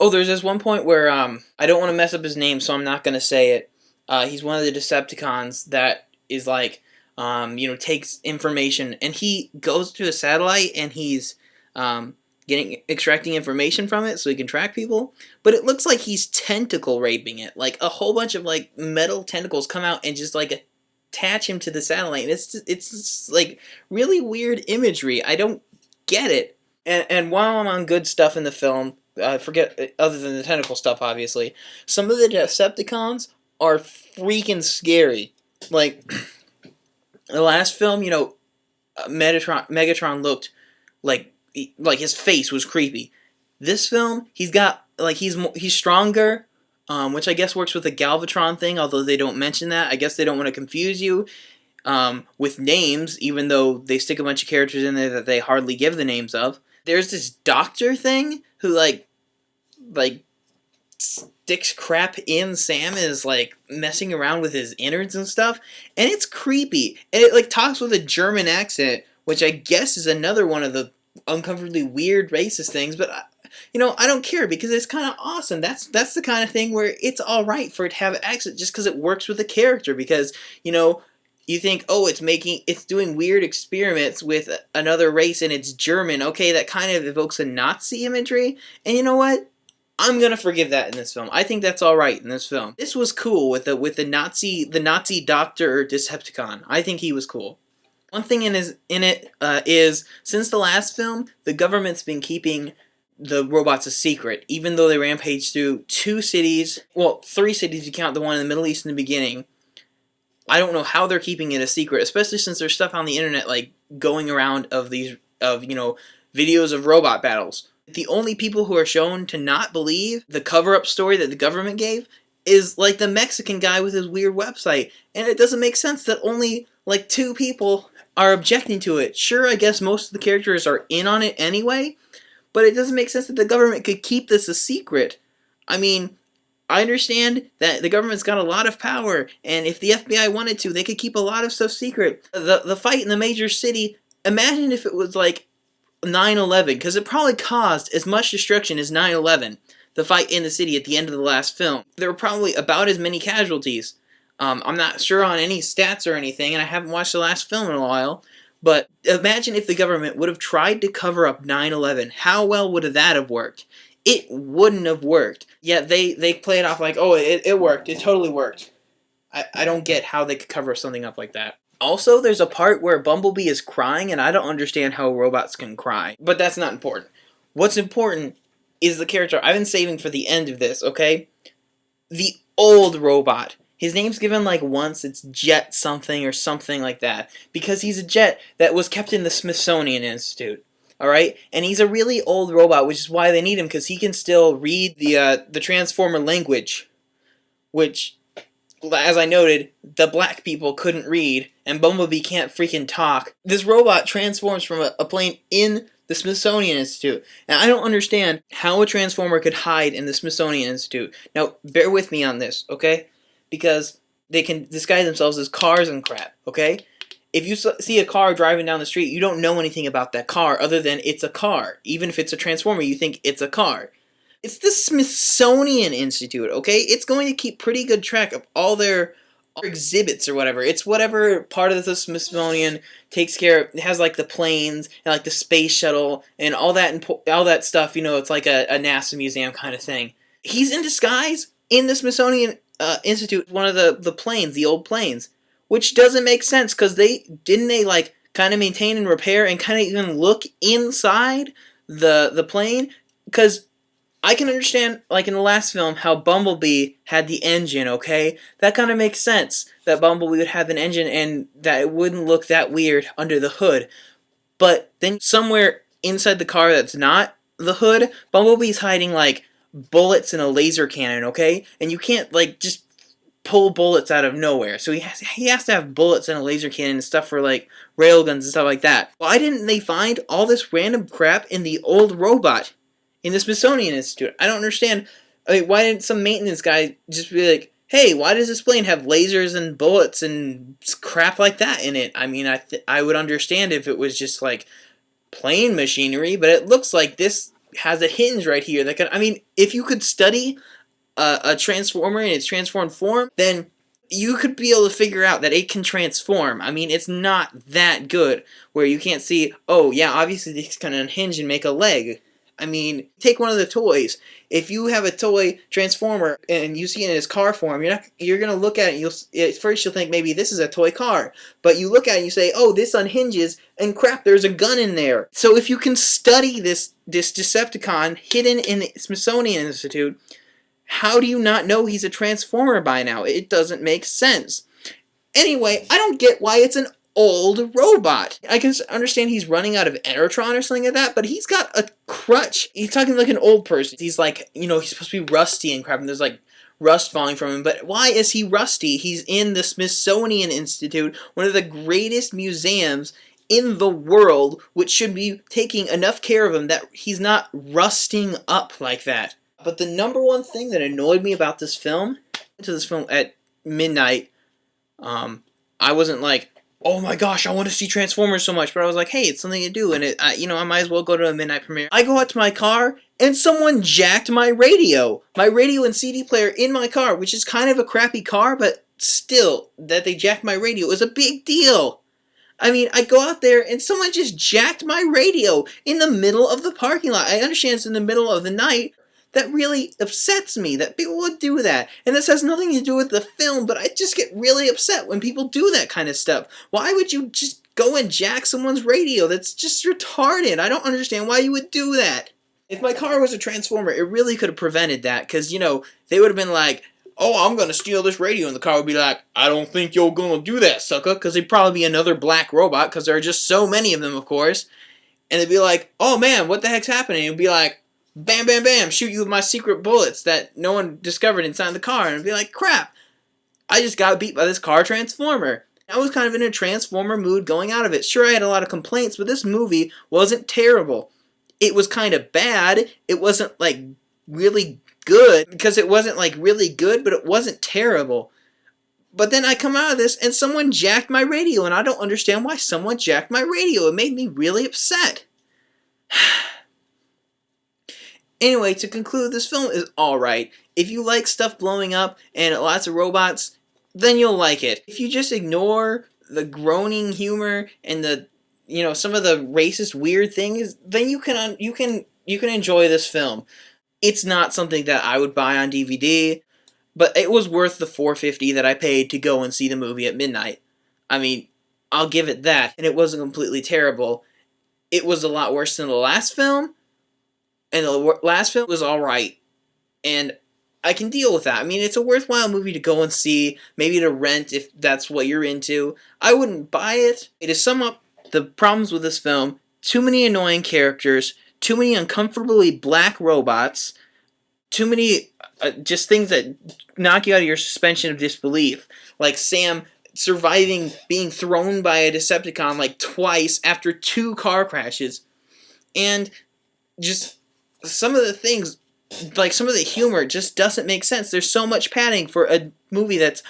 Oh, there's this one point where I don't want to mess up his name, so I'm not gonna say it. He's one of the Decepticons that is like takes information, and he goes to a satellite and he's extracting information from it so he can track people. But it looks like he's tentacle raping it. Like a whole bunch of like metal tentacles come out and just like attach him to the satellite. And it's just, like really weird imagery. I don't get it. And while I'm on good stuff in the film, forget other than the tentacle stuff, obviously, some of the Decepticons are freaking scary. Like the last film, Megatron looked like his face was creepy. This film, he's got like he's stronger, which I guess works with the Galvatron thing. Although they don't mention that, I guess they don't want to confuse you with names, even though they stick a bunch of characters in there that they hardly give the names of. There's this doctor thing who like sticks crap in Sam and is like messing around with his innards and stuff, and it's creepy. And it like talks with a German accent, which I guess is another one of the uncomfortably weird racist things. But I don't care because it's kind of awesome. That's the kind of thing where it's all right for it to have an accent just because it works with the character. Because you think, oh, it's doing weird experiments with another race and it's German. Okay, that kind of evokes a Nazi imagery. And you know what? I'm gonna forgive that in this film. I think that's all right in this film. This was cool with the Nazi doctor Decepticon. I think he was cool. One thing in it is since the last film, the government's been keeping the robots a secret, even though they rampage through 2 cities. Well, 3 cities if you count the one in the Middle East in the beginning. I don't know how they're keeping it a secret, especially since there's stuff on the internet like going around of videos of robot battles. The only people who are shown to not believe the cover-up story that the government gave is like the Mexican guy with his weird website, and it doesn't make sense that only like 2 people are objecting to it. Sure, I guess most of the characters are in on it anyway, but it doesn't make sense that the government could keep this a secret. I mean, I understand that the government's got a lot of power, and if the FBI wanted to, they could keep a lot of stuff secret. The fight in the major city, imagine if it was like 9/11, because it probably caused as much destruction as 9/11, the fight in the city at the end of the last film. There were probably about as many casualties. I'm not sure on any stats or anything, and I haven't watched the last film in a while, but imagine if the government would have tried to cover up 9/11. How well would that have worked? It wouldn't have worked. Yet they play it off like, oh, it worked. It totally worked. I don't get how they could cover something up like that. Also, there's a part where Bumblebee is crying, and I don't understand how robots can cry. But that's not important. What's important is the character I've been saving for the end of this, okay? The old robot. His name's given like once, it's Jet something or something like that. Because he's a jet that was kept in the Smithsonian Institute. Alright? And he's a really old robot, which is why they need him, because he can still read the Transformer language. Which, as I noted, the black people couldn't read, and Bumblebee can't freaking talk. This robot transforms from a plane in the Smithsonian Institute. And I don't understand how a Transformer could hide in the Smithsonian Institute. Now, bear with me on this, okay? Because they can disguise themselves as cars and crap, okay? If you see a car driving down the street, you don't know anything about that car other than it's a car. Even if it's a Transformer, you think it's a car. It's the Smithsonian Institute, okay? It's going to keep pretty good track of all their exhibits or whatever. It's whatever part of the Smithsonian takes care of. It has like the planes and like the space shuttle and all that stuff. It's like a NASA museum kind of thing. He's in disguise in the Smithsonian Institute, one of the planes, the old planes. Which doesn't make sense, because they like kind of maintain and repair and kind of even look inside the plane? Because I can understand, like in the last film, how Bumblebee had the engine, okay? That kind of makes sense, that Bumblebee would have an engine and that it wouldn't look that weird under the hood. But then somewhere inside the car that's not the hood, Bumblebee's hiding like bullets and a laser cannon, okay? And you can't like just pull bullets out of nowhere. So he has to have bullets and a laser cannon and stuff for like railguns and stuff like that. Why didn't they find all this random crap in the old robot in the Smithsonian Institute? I don't understand. I mean, why didn't some maintenance guy just be like, hey, why does this plane have lasers and bullets and crap like that in it? I mean, I would understand if it was just like plane machinery, but it looks like this has a hinge right here that can. I mean, if you could study a transformer in its transformed form, then you could be able to figure out that it can transform. I mean, it's not that good where you can't see, oh yeah, obviously this can unhinge and make a leg. I mean, take one of the toys. If you have a toy transformer and you see it in its car form, you're gonna look at it. At first you'll think maybe this is a toy car, but you look at it and you say, oh, this unhinges, and crap, there's a gun in there. So if you can study this Decepticon hidden in the Smithsonian Institute, how do you not know he's a transformer by now? It doesn't make sense. Anyway, I don't get why it's an old robot. I can understand he's running out of Enertron or something like that, but he's got a crutch. He's talking like an old person. He's like, he's supposed to be rusty and crap, and there's like rust falling from him. But why is he rusty? He's in the Smithsonian Institute, one of the greatest museums in the world, which should be taking enough care of him that he's not rusting up like that. But the number one thing that annoyed me about this film, at midnight, I wasn't like, oh my gosh, I want to see Transformers so much, but I was like, hey, it's something to do, and I might as well go to a midnight premiere. I go out to my car, and someone jacked my radio and CD player in my car, which is kind of a crappy car, but still, that they jacked my radio is a big deal. I mean, I go out there and someone just jacked my radio in the middle of the parking lot. I understand it's in the middle of the night. That really upsets me that people would do that. And this has nothing to do with the film, but I just get really upset when people do that kind of stuff. Why would you just go and jack someone's radio? That's just retarded. I don't understand why you would do that. If my car was a Transformer, it really could have prevented that, because, they would have been like, oh, I'm going to steal this radio, and the car would be like, I don't think you're going to do that, sucker, because they'd probably be another black robot, because there are just so many of them, of course. And they'd be like, oh man, what the heck's happening? And it'd be like, bam, bam, bam, shoot you with my secret bullets that no one discovered inside the car. And I'd be like, crap, I just got beat by this car Transformer. I was kind of in a Transformer mood going out of it. Sure, I had a lot of complaints, but this movie wasn't terrible. It was kind of bad. It wasn't, really good, because it wasn't, really good, but it wasn't terrible. But then I come out of this, and someone jacked my radio, and I don't understand why someone jacked my radio. It made me really upset. Anyway, to conclude, this film is alright. If you like stuff blowing up and lots of robots, then you'll like it. If you just ignore the groaning humor and the, some of the racist weird things, then you can enjoy this film. It's not something that I would buy on DVD, but it was worth the $4.50 that I paid to go and see the movie at midnight. I mean, I'll give it that. And it wasn't completely terrible. It was a lot worse than the last film. And the last film was alright, and I can deal with that. I mean, it's a worthwhile movie to go and see, maybe to rent if that's what you're into. I wouldn't buy it. To sum up the problems with this film, too many annoying characters, too many uncomfortably black robots, too many just things that knock you out of your suspension of disbelief, like Sam surviving being thrown by a Decepticon twice after 2 car crashes, and just some of the things, some of the humor just doesn't make sense. There's so much padding for a movie that's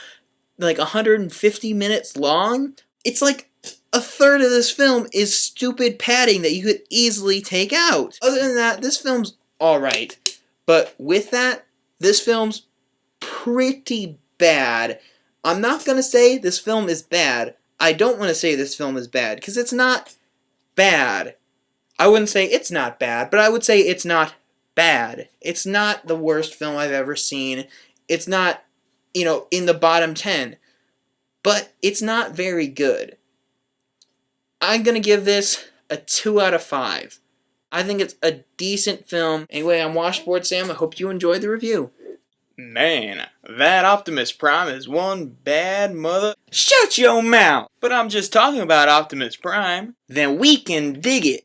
150 minutes long. It's like a third of this film is stupid padding that you could easily take out. Other than that, this film's alright. But with that, this film's pretty bad. I'm not going to say this film is bad. I don't want to say this film is bad, because it's not bad. I wouldn't say it's not bad, but I would say it's not bad. It's not the worst film I've ever seen. It's not, in the bottom 10. But it's not very good. I'm going to give this a 2 out of 5. I think it's a decent film. Anyway, I'm WashboardSam. I hope you enjoyed the review. Man, that Optimus Prime is one bad mother... Shut your mouth! But I'm just talking about Optimus Prime. Then we can dig it.